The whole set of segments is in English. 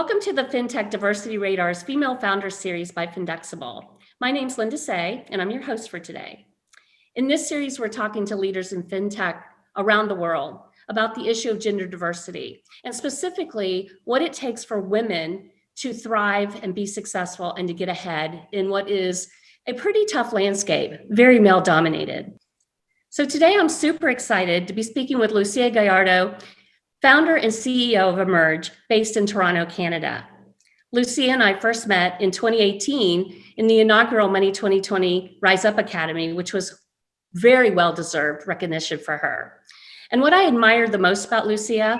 Welcome to the Fintech Diversity Radar's Female Founders Series by Findexible. My name's Linda Saye, and I'm your host for today. In this series, we're talking to leaders in fintech around the world about the issue of gender diversity, and specifically what it takes for women to thrive and be successful and to get ahead in what is a pretty tough landscape, very male-dominated. So today, I'm super excited to be speaking with Lucia Gallardo, founder and CEO of Emerge, based in Toronto, Canada. Lucia and I first met in 2018 in the inaugural Money 2020 Rise Up Academy, which was very well-deserved recognition for her. And what I admire the most about Lucia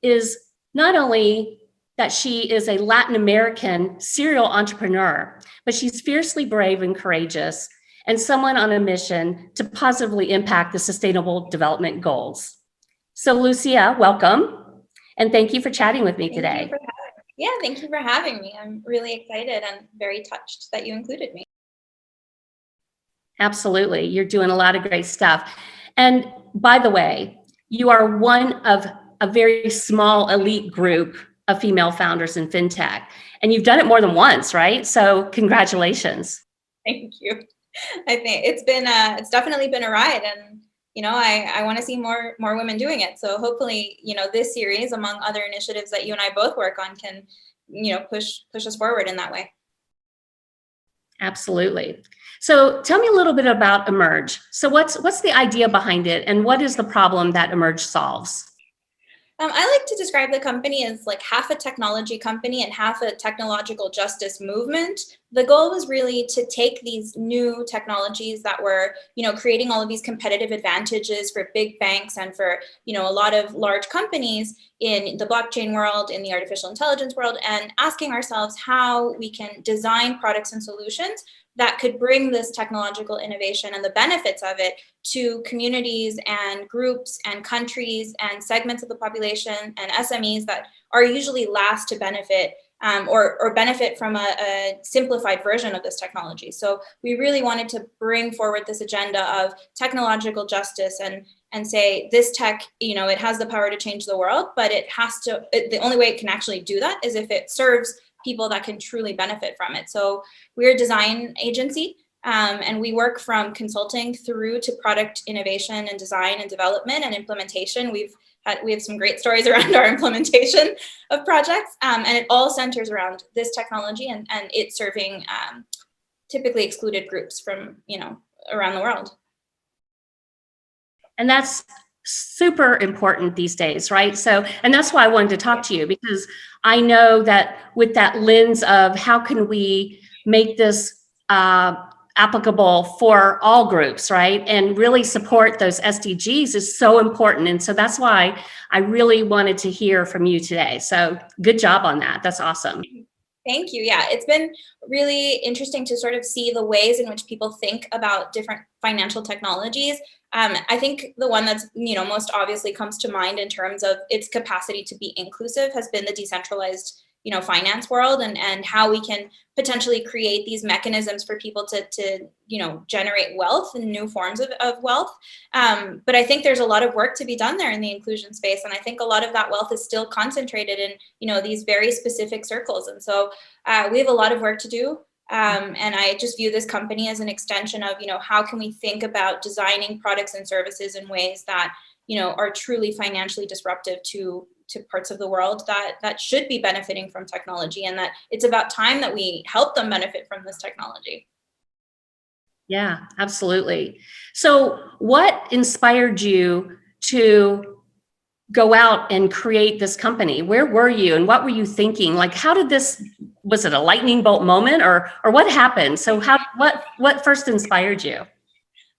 is not only that she is a Latin American serial entrepreneur, but she's fiercely brave and courageous and someone on a mission to positively impact the Sustainable Development Goals. So Lucia, welcome, and thank you for chatting with me today. Thank you for having me. I'm really excited and very touched that you included me. Absolutely, you're doing a lot of great stuff. And by the way, you are one of a very small elite group of female founders in fintech, and you've done it more than once, right? So congratulations. Thank you. I think it's definitely been a ride, and I want to see more women doing it. So hopefully, this series, among other initiatives that you and I both work on, can, push us forward in that way. Absolutely. So tell me a little bit about Emerge. So what's the idea behind it, and what is the problem that Emerge solves? I like to describe the company as like half a technology company and half a technological justice movement. The goal was really to take these new technologies that were, creating all of these competitive advantages for big banks and for, a lot of large companies in the blockchain world, in the artificial intelligence world, and asking ourselves how we can design products and solutions that could bring this technological innovation and the benefits of it to communities and groups and countries and segments of the population and SMEs that are usually last to benefit or benefit from a simplified version of this technology. So we really wanted to bring forward this agenda of technological justice and say this tech, it has the power to change the world, but the only way it can actually do that is if it serves people that can truly benefit from it. So we're a design agency, and we work from consulting through to product innovation and design and development and implementation. We have some great stories around our implementation of projects, and it all centers around this technology and it serving typically excluded groups from around the world. And that's super important these days, right? So, and that's why I wanted to talk to you, because I know that with that lens of how can we make this applicable for all groups, right? And really support those SDGs is so important. And so that's why I really wanted to hear from you today. So good job on that. That's awesome. Thank you. Yeah, it's been really interesting to sort of see the ways in which people think about different financial technologies. I think the one that's, most obviously comes to mind in terms of its capacity to be inclusive has been the decentralized, finance world and how we can potentially create these mechanisms for people to generate wealth and new forms of wealth. But I think there's a lot of work to be done there in the inclusion space. And I think a lot of that wealth is still concentrated in, these very specific circles. And so we have a lot of work to do. And I just view this company as an extension of, how can we think about designing products and services in ways that, are truly financially disruptive to parts of the world that should be benefiting from technology, and that it's about time that we help them benefit from this technology. Yeah, absolutely. So what inspired you to go out and create this company? Where were you and what were you thinking? Like, how did was it a lightning bolt moment or what happened? So what first inspired you? No,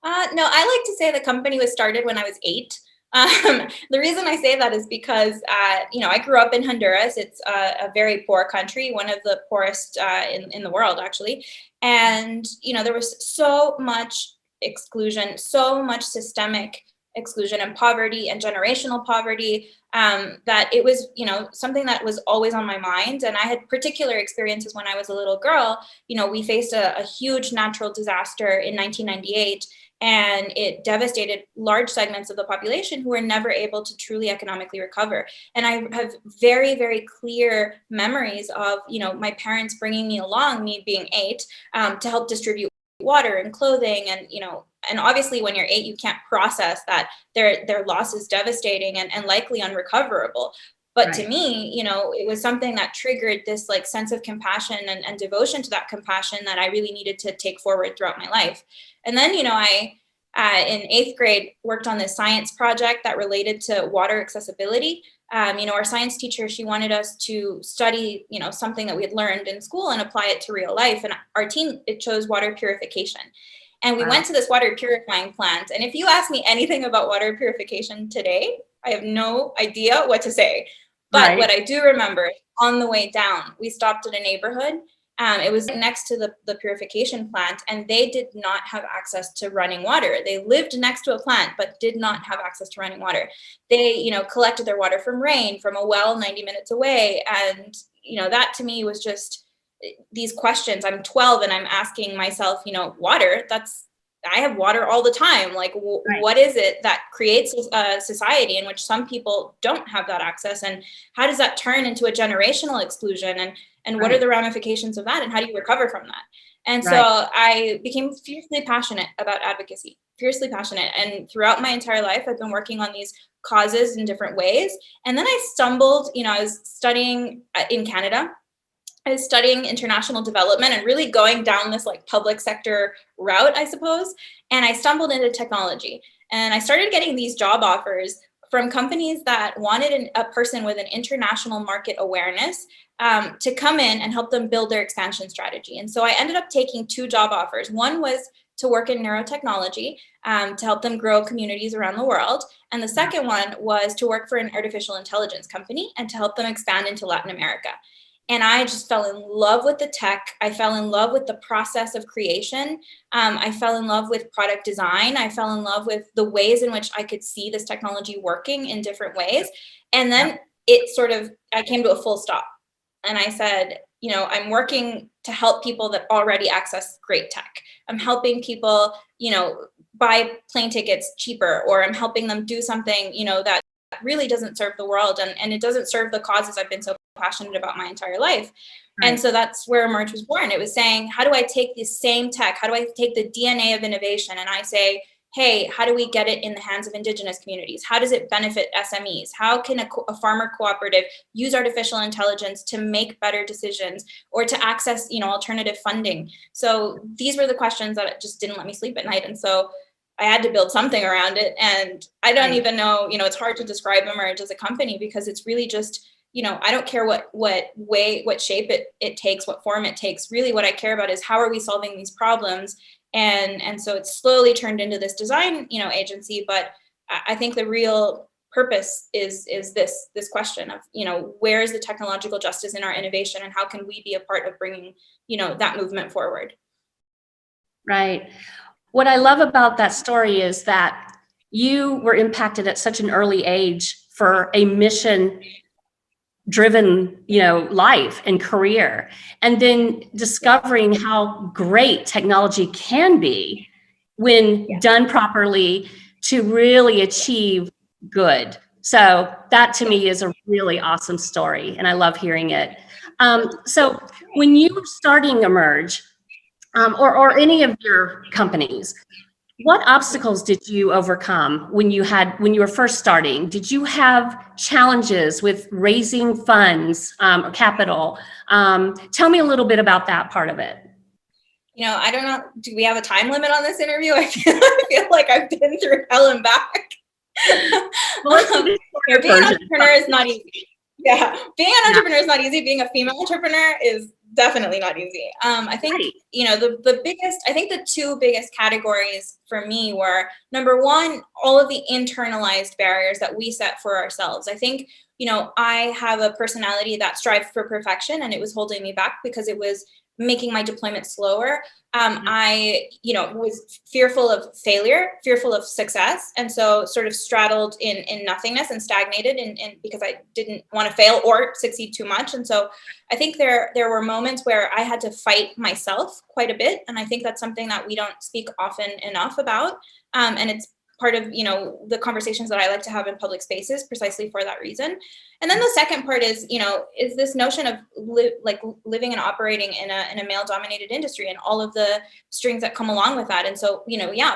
I like to say the company was started when I was 8. The reason I say that is because, I grew up in Honduras. It's a very poor country, one of the poorest in the world, actually. And, there was so much exclusion, so much systemic exclusion and poverty and generational poverty, that it was, something that was always on my mind. And I had particular experiences when I was a little girl. We faced a huge natural disaster in 1998, and it devastated large segments of the population who were never able to truly economically recover. And I have very, very clear memories of, my parents bringing me along, me being 8, to help distribute water and clothing. And obviously when you're 8, you can't process that their loss is devastating and likely unrecoverable. But to me, it was something that triggered this like sense of compassion and devotion to that compassion that I really needed to take forward throughout my life. And then, I, in 8th grade, worked on this science project that related to water accessibility. Our science teacher, she wanted us to study, something that we had learned in school and apply it to real life. And our team, it chose water purification. And we went to this water purifying plant. And if you ask me anything about water purification today, I have no idea what to say. But what I do remember, on the way down, we stopped at a neighborhood. It was next to the purification plant, and they did not have access to running water. They lived next to a plant, but did not have access to running water. They, collected their water from rain, from a well 90 minutes away. And, that to me was just these questions. I'm 12 and I'm asking myself, water, I have water all the time. Like, what is it that creates a society in which some people don't have that access? And how does that turn into a generational exclusion? And what are the ramifications of that? And how do you recover from that? And so I became fiercely passionate about advocacy, fiercely passionate. And throughout my entire life, I've been working on these causes in different ways. And then I stumbled, I was studying in Canada. I was studying international development and really going down this like public sector route, I suppose. And I stumbled into technology, and I started getting these job offers from companies that wanted a person with an international market awareness to come in and help them build their expansion strategy. And so I ended up taking 2 job offers. One was to work in neurotechnology to help them grow communities around the world. And the second one was to work for an artificial intelligence company and to help them expand into Latin America. And I just fell in love with the tech. I fell in love with the process of creation. I fell in love with product design. I fell in love with the ways in which I could see this technology working in different ways. And then I came to a full stop. And I said, I'm working to help people that already access great tech. I'm helping people, buy plane tickets cheaper, or I'm helping them do something, that really doesn't serve the world, and it doesn't serve the causes I've been so passionate about my entire life. And so that's where Emerge was born. It was saying, how do I take this same tech? How do I take the DNA of innovation? And I say, hey, how do we get it in the hands of Indigenous communities? How does it benefit SMEs? How can a farmer cooperative use artificial intelligence to make better decisions or to access, alternative funding? So these were the questions that just didn't let me sleep at night. And so I had to build something around it. And I don't even know, it's hard to describe Emerge as a company, because it's really just, I don't care what shape it takes, what form it takes. Really what I care about is how are we solving these problems? And so it's slowly turned into this design, agency. But I think the real purpose is this question of, where is the technological justice in our innovation, and how can we be a part of bringing, that movement forward? Right. What I love about that story is that you were impacted at such an early age for a mission driven, life and career, and then discovering how great technology can be when done properly to really achieve good. So that to me is a really awesome story, and I love hearing it. So when you were starting Emerge, or any of your companies, what obstacles did you overcome when you were first starting? Did you have challenges with raising funds or capital? Tell me a little bit about that part of it. I don't know. Do we have a time limit on this interview? I feel like I've been through hell and back. Well, being an entrepreneur is not easy. Yeah, being an entrepreneur is not easy. Being a female entrepreneur is definitely not easy. I think, the 2 biggest categories for me were, number one, all of the internalized barriers that we set for ourselves. I think, I have a personality that strives for perfection, and it was holding me back because it was making my deployment slower. I, was fearful of failure, fearful of success, and so sort of straddled in nothingness and stagnated, in because I didn't want to fail or succeed too much. And so I think there were moments where I had to fight myself quite a bit, and I think that's something that we don't speak often enough about, and it's part of the conversations that I like to have in public spaces precisely for that reason. And then the second part is is this notion of living and operating in a male dominated industry and all of the strings that come along with that. And so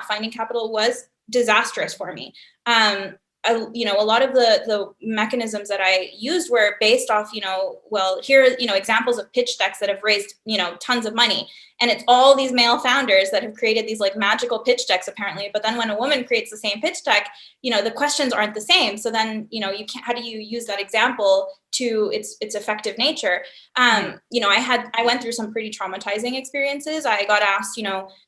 finding capital was disastrous for me. A lot of the mechanisms that I used were based off, here are, examples of pitch decks that have raised, tons of money. And it's all these male founders that have created these like magical pitch decks apparently. But then when a woman creates the same pitch deck, the questions aren't the same. So then, you can't, how do you use that example to its effective nature? I went through some pretty traumatizing experiences. I got asked,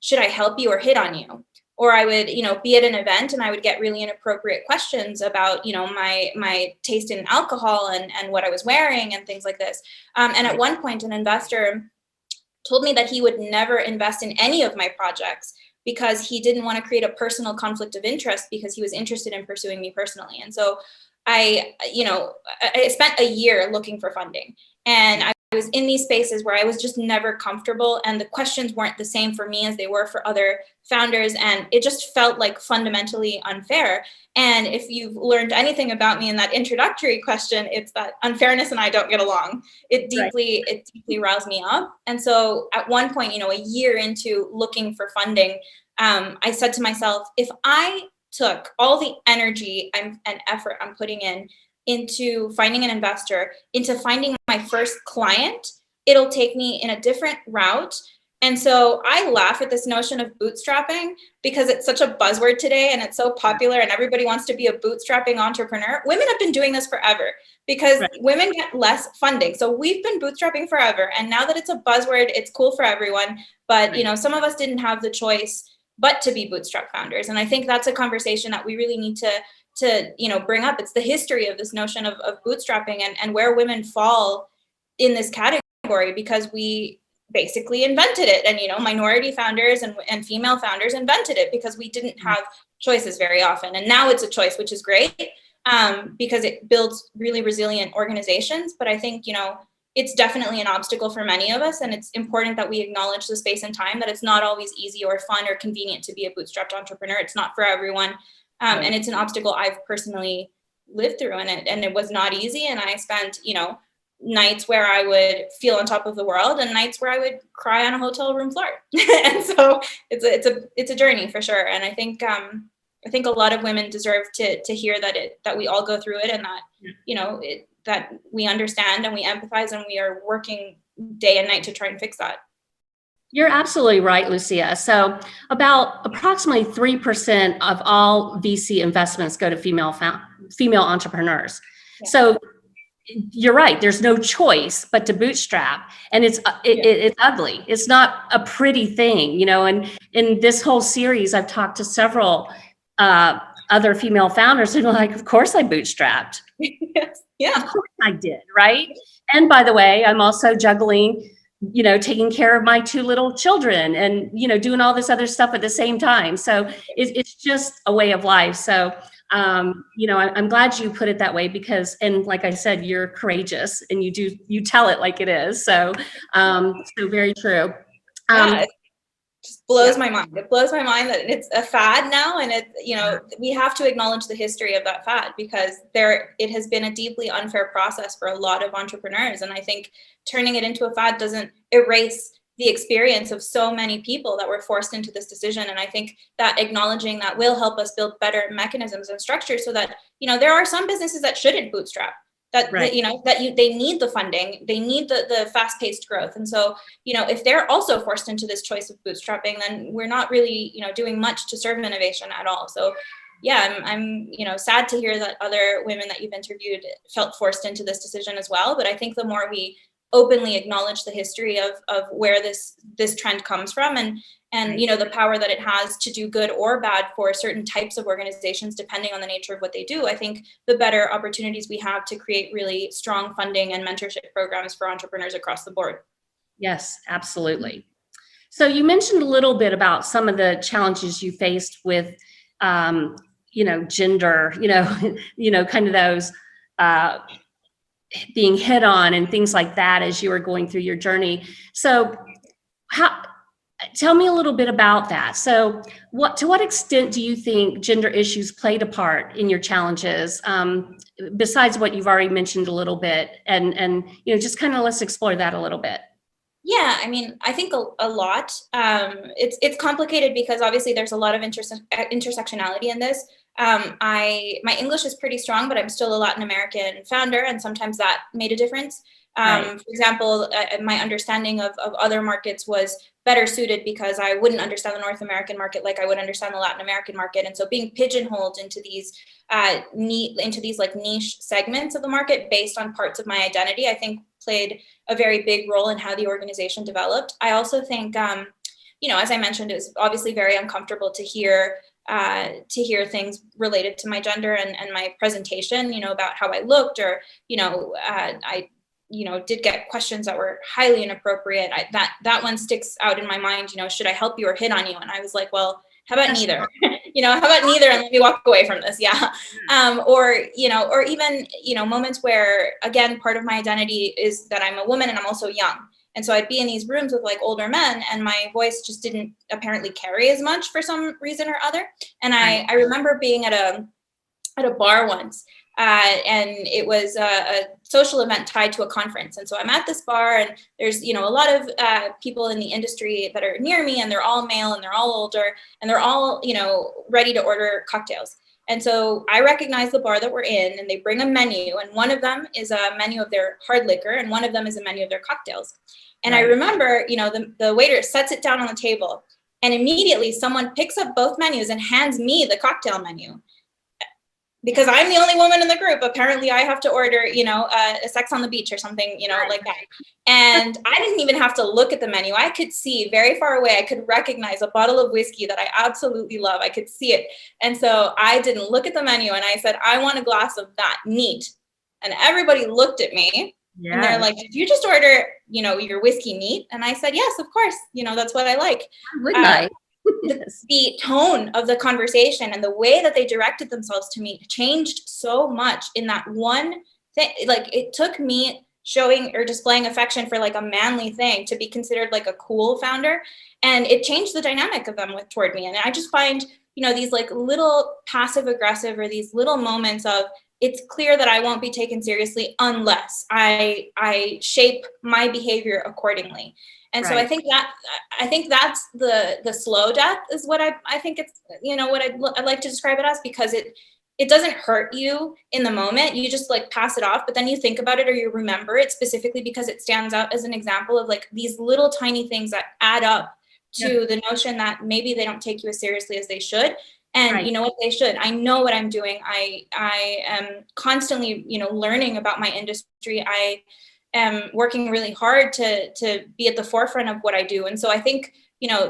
should I help you or hit on you? Or I would, be at an event and I would get really inappropriate questions about, my taste in alcohol and what I was wearing and things like this. And at one point, an investor told me that he would never invest in any of my projects because he didn't want to create a personal conflict of interest because he was interested in pursuing me personally. And so I spent a year looking for funding, and I was in these spaces where I was just never comfortable, and the questions weren't the same for me as they were for other founders, and it just felt like fundamentally unfair. And if you've learned anything about me in that introductory question, it's that unfairness and I don't get along. It deeply roused me up. And so at one point, a year into looking for funding, I said to myself, if I took all the energy and effort I'm putting into finding an investor, into finding my first client, it'll take me in a different route. And so I laugh at this notion of bootstrapping because it's such a buzzword today and it's so popular and everybody wants to be a bootstrapping entrepreneur. Women have been doing this forever because women get less funding. So we've been bootstrapping forever. And now that it's a buzzword, it's cool for everyone. But, some of us didn't have the choice but to be bootstrap founders. And I think that's a conversation that we really need to bring up. It's the history of this notion of bootstrapping and where women fall in this category, because we basically invented it. And minority founders and female founders invented it because we didn't have choices very often. And now it's a choice, which is great, because it builds really resilient organizations. But I think it's definitely an obstacle for many of us, and it's important that we acknowledge the space and time that it's not always easy or fun or convenient to be a bootstrapped entrepreneur. It's not for everyone. And it's an obstacle I've personally lived through, and it was not easy. And I spent, nights where I would feel on top of the world and nights where I would cry on a hotel room floor. And so it's a journey for sure. And I think a lot of women deserve to hear that we all go through it, and that, that we understand and we empathize and we are working day and night to try and fix that. You're absolutely right, Lucia. So about approximately 3% of all VC investments go to female entrepreneurs. Yeah. So you're right. There's no choice but to bootstrap, and it's ugly. It's not a pretty thing, And in this whole series, I've talked to several other female founders who are like, "Of course, I bootstrapped. Yes. Yeah, of course I did, right?" And by the way, I'm also juggling, taking care of my 2 little children and, doing all this other stuff at the same time. So it's just a way of life. So, I'm glad you put it that way because, and like I said, you're courageous and you tell it like it is. So, so very true. It just blows my mind. It blows my mind that it's a fad now. And we have to acknowledge the history of that fad because it has been a deeply unfair process for a lot of entrepreneurs. And I think turning it into a fad doesn't erase the experience of so many people that were forced into this decision. And I think that acknowledging that will help us build better mechanisms and structures so that, there are some businesses that shouldn't bootstrap. They need the funding, they need the fast-paced growth. And so, if they're also forced into this choice of bootstrapping, then we're not really, doing much to serve innovation at all. So yeah, I'm sad to hear that other women that you've interviewed felt forced into this decision as well. But I think the more we openly acknowledge the history of where this trend comes from and the power that it has to do good or bad for certain types of organizations, depending on the nature of what they do, I think the better opportunities we have to create really strong funding and mentorship programs for entrepreneurs across the board. Yes, absolutely. So you mentioned a little bit about some of the challenges you faced with, gender, kind of those uh, being hit on and things like that as you were going through your journey. So how, tell me a little bit about that. So to what extent do you think gender issues played a part in your challenges, besides what you've already mentioned a little bit? And just kind of let's explore that a little bit. Yeah, I mean, I think a lot. It's complicated because obviously there's a lot of intersectionality in this. My English is pretty strong, but I'm still a Latin American founder, and sometimes that made a difference. Right. For example, my understanding of other markets was better suited because I wouldn't understand the North American market like I would understand the Latin American market, and so being pigeonholed into these like niche segments of the market based on parts of my identity, I think played a very big role in how the organization developed. I also think, as I mentioned, it was obviously very uncomfortable to hear things related to my gender and my presentation, about how I looked, or, I did get questions that were highly inappropriate. That one sticks out in my mind, should I help you or hit on you? And I was like, well, how about neither? How about neither, and let me walk away from this. Yeah. Or even, moments where, again, part of my identity is that I'm a woman and I'm also young. And so I'd be in these rooms with like older men, and my voice just didn't apparently carry as much for some reason or other. And I remember being at a bar once, and it was a social event tied to a conference. And so I'm at this bar, and there's, a lot of people in the industry that are near me, and they're all male and they're all older, and they're all, ready to order cocktails. And so I recognize the bar that we're in, and they bring a menu, and one of them is a menu of their hard liquor, and one of them is a menu of their cocktails. And I remember, the waiter sets it down on the table, and immediately someone picks up both menus and hands me the cocktail menu. Because I'm the only woman in the group, apparently I have to order, a Sex on the Beach or something, like that. And I didn't even have to look at the menu. I could see very far away. I could recognize a bottle of whiskey that I absolutely love. I could see it. And so I didn't look at the menu, and I said, I want a glass of that, neat. And everybody looked at me. Yeah. And they're like, did you just order, your whiskey neat? And I said, yes, of course. That's what I like. Wouldn't I? The tone of the conversation and the way that they directed themselves to me changed so much in that one thing. Like, it took me showing or displaying affection for like a manly thing to be considered like a cool founder. And it changed the dynamic of them toward me. And I just find, these like little passive aggressive, or these little moments of, it's clear that I won't be taken seriously unless I shape my behavior accordingly. And so I think that's the slow death is what I think it's, what I'd like to describe it as, because it doesn't hurt you in the moment. You just like pass it off, but then you think about it, or you remember it specifically because it stands out as an example of like these little tiny things that add up to the notion that maybe they don't take you as seriously as they should. And you know what, they should. I know what I'm doing. I am constantly, learning about my industry. I am working really hard to be at the forefront of what I do. And so I think,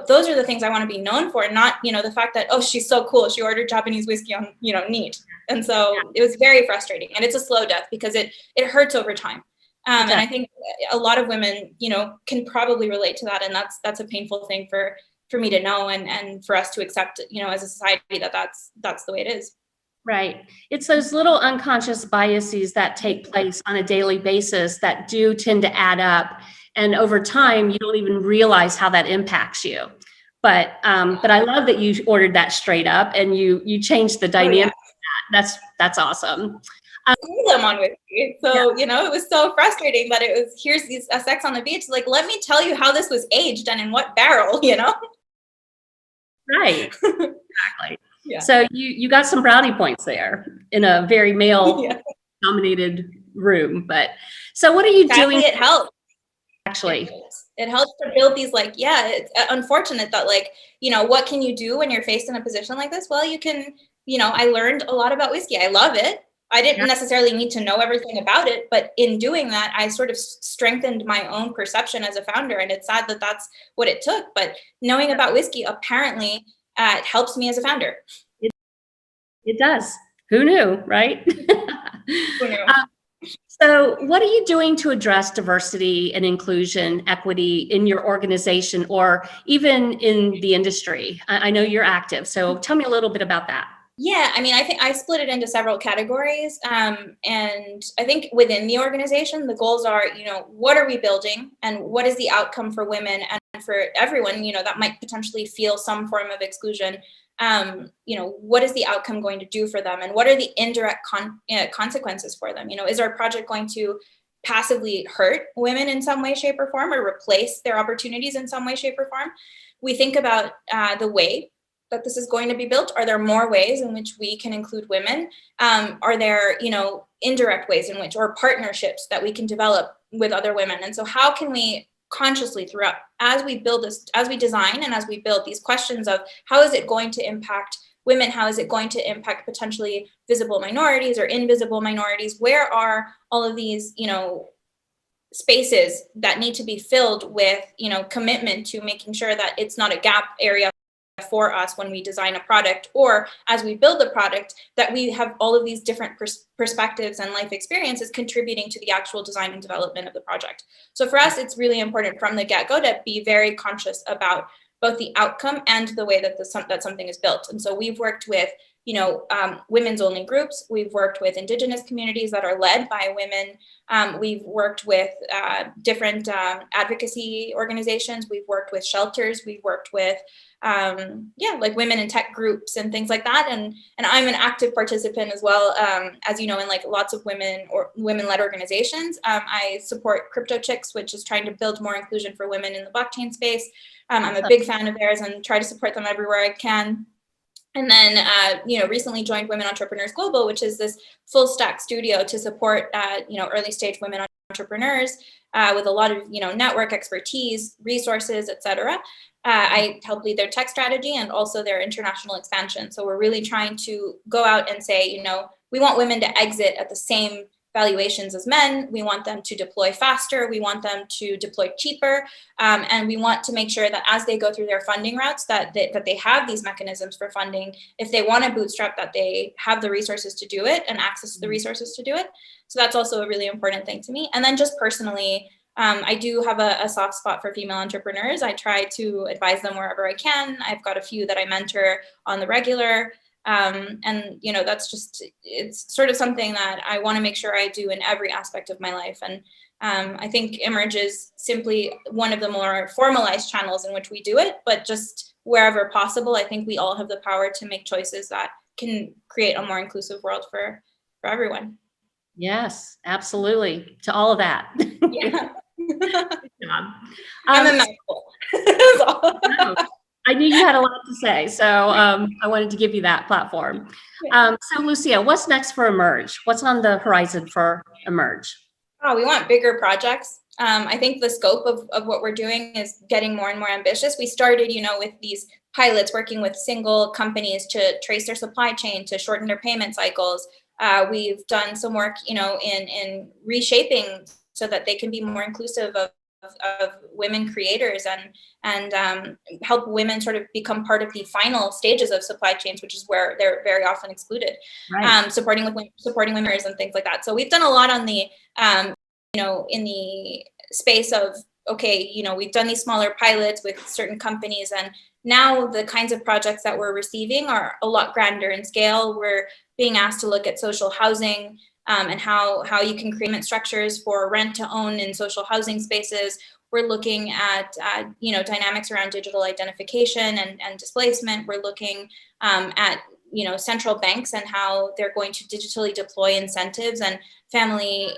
those are the things I want to be known for, not, the fact that, oh, she's so cool, she ordered Japanese whiskey on, neat. And so it was very frustrating, and it's a slow death because it hurts over time. And I think a lot of women, can probably relate to that. And that's a painful thing for me to know, and for us to accept, as a society, that's the way it is. Right. It's those little unconscious biases that take place on a daily basis that do tend to add up. And over time, you don't even realize how that impacts you. But I love that you ordered that straight up and you changed the dynamic. That's awesome. Them on whiskey. So, it was so frustrating that it was, here's a Sex on the Beach. Like, let me tell you how this was aged and in what barrel, Right. Exactly. Yeah. So you got some brownie points there in a very male dominated room. But so what are you doing? It helps. Actually, it helps to build these, like, it's unfortunate that, like, what can you do when you're faced in a position like this? Well, you can, I learned a lot about whiskey. I love it. I didn't necessarily need to know everything about it, but in doing that, I sort of strengthened my own perception as a founder. And it's sad that that's what it took. But knowing about whiskey apparently helps me as a founder. It does. Who knew, right? Who knew? So, what are you doing to address diversity and inclusion, equity in your organization or even in the industry? I know you're active, so tell me a little bit about that. Yeah, I mean, I think I split it into several categories. And I think within the organization, the goals are, what are we building and what is the outcome for women and for everyone, that might potentially feel some form of exclusion. What is the outcome going to do for them and what are the indirect consequences for them? Is our project going to passively hurt women in some way, shape, or form, or replace their opportunities in some way, shape, or form? We think about the way that this is going to be built. Are there more ways in which we can include women? Are there, indirect ways in which, or partnerships that we can develop with other women? And so how can we consciously throughout, as we build this, as we design and as we build these questions of how is it going to impact women? How is it going to impact potentially visible minorities or invisible minorities? Where are all of these, spaces that need to be filled with, commitment to making sure that it's not a gap area for us when we design a product, or as we build the product, that we have all of these different perspectives and life experiences contributing to the actual design and development of the project. So for us, it's really important from the get-go to be very conscious about both the outcome and the way that that something is built. And so we've worked with women's only groups. We've worked with Indigenous communities that are led by women. We've worked with different advocacy organizations. We've worked with shelters. We've worked with like women in tech groups and things like that. And I'm an active participant as well, as you know, in like lots of women or women-led organizations. I support Crypto Chicks, which is trying to build more inclusion for women in the blockchain space. I'm a big fan of theirs and try to support them everywhere I can. And then, recently joined Women Entrepreneurs Global, which is this full stack studio to support, early stage women entrepreneurs with a lot of, network expertise, resources, et cetera. I help lead their tech strategy and also their international expansion. So we're really trying to go out and say, we want women to exit at the same valuations as men. We want them to deploy faster. We want them to deploy cheaper. And we want to make sure that as they go through their funding routes, that they have these mechanisms for funding. If they want to bootstrap, that they have the resources to do it and access to the resources to do it. So that's also a really important thing to me. And then just personally, I do have a soft spot for female entrepreneurs. I try to advise them wherever I can. I've got a few that I mentor on the regular. And that's just, it's sort of something that I want to make sure I do in every aspect of my life. And I think Emerge is simply one of the more formalized channels in which we do it, but just wherever possible, I think we all have the power to make choices that can create a more inclusive world for everyone. Yes, absolutely. To all of that. Yeah. Um, I'm a mouthful. no, I knew you had a lot to say, so I wanted to give you that platform. So Lucia, what's next for Emerge? What's on the horizon for Emerge? Oh, we want bigger projects. I think the scope of what we're doing is getting more and more ambitious. We started, with these pilots working with single companies to trace their supply chain, to shorten their payment cycles. We've done some work, in reshaping so that they can be more inclusive of women creators and help women sort of become part of the final stages of supply chains, which is where they're very often excluded. Right. Supporting women and things like that. So we've done a lot on the in the space of, okay, we've done these smaller pilots with certain companies, and now the kinds of projects that we're receiving are a lot grander in scale. We're being asked to look at social housing and how you can create payment structures for rent to own in social housing spaces. We're looking at dynamics around digital identification and displacement. We're looking at central banks and how they're going to digitally deploy incentives and family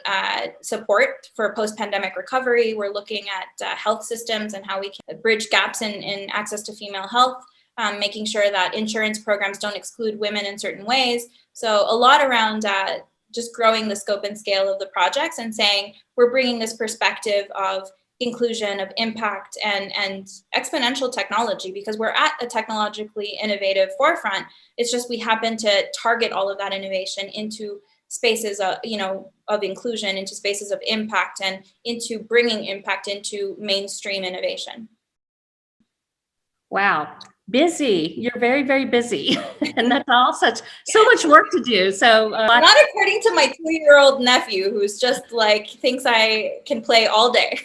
support for post-pandemic recovery. We're looking at health systems and how we can bridge gaps in access to female health, making sure that insurance programs don't exclude women in certain ways. So a lot around just growing the scope and scale of the projects and saying we're bringing this perspective of inclusion, of impact, and exponential technology, because we're at a technologically innovative forefront. It's just we happen to target all of that innovation into spaces of inclusion, into spaces of impact, and into bringing impact into mainstream innovation. Wow. Busy. You're very, very busy. And that's all so much work to do. So not according to my 2-year-old nephew, who's just like thinks I can play all day.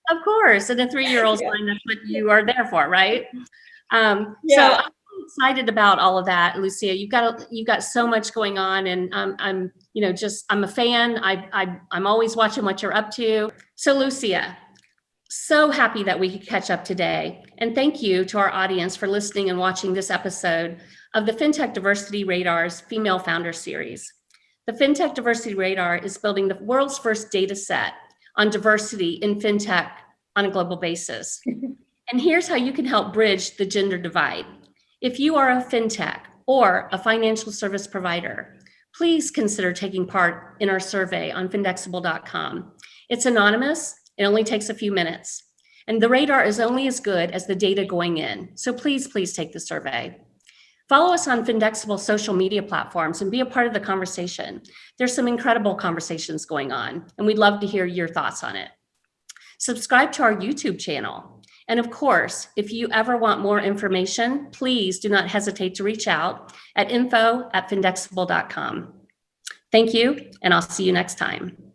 of course, and a 3-year-old's Yeah. mind, that's what you are there for, right? So Yeah. I'm excited about all of that, Lucia. You've got so much going on, and I'm I'm a fan. I'm always watching what you're up to. So Lucia, so happy that we could catch up today, and thank you to our audience for listening and watching this episode of the Fintech Diversity Radar's Female Founder Series. The Fintech Diversity Radar is building the world's first data set on diversity in fintech on a global basis. And here's how you can help bridge the gender divide. If you are a fintech or a financial service provider, please consider taking part in our survey on findexable.com. It's anonymous, it only takes a few minutes. And the radar is only as good as the data going in. So please take the survey. Follow us on Findexable social media platforms and be a part of the conversation. There's some incredible conversations going on, and we'd love to hear your thoughts on it. Subscribe to our YouTube channel. And of course, if you ever want more information, please do not hesitate to reach out at info@findexable.com. Thank you, and I'll see you next time.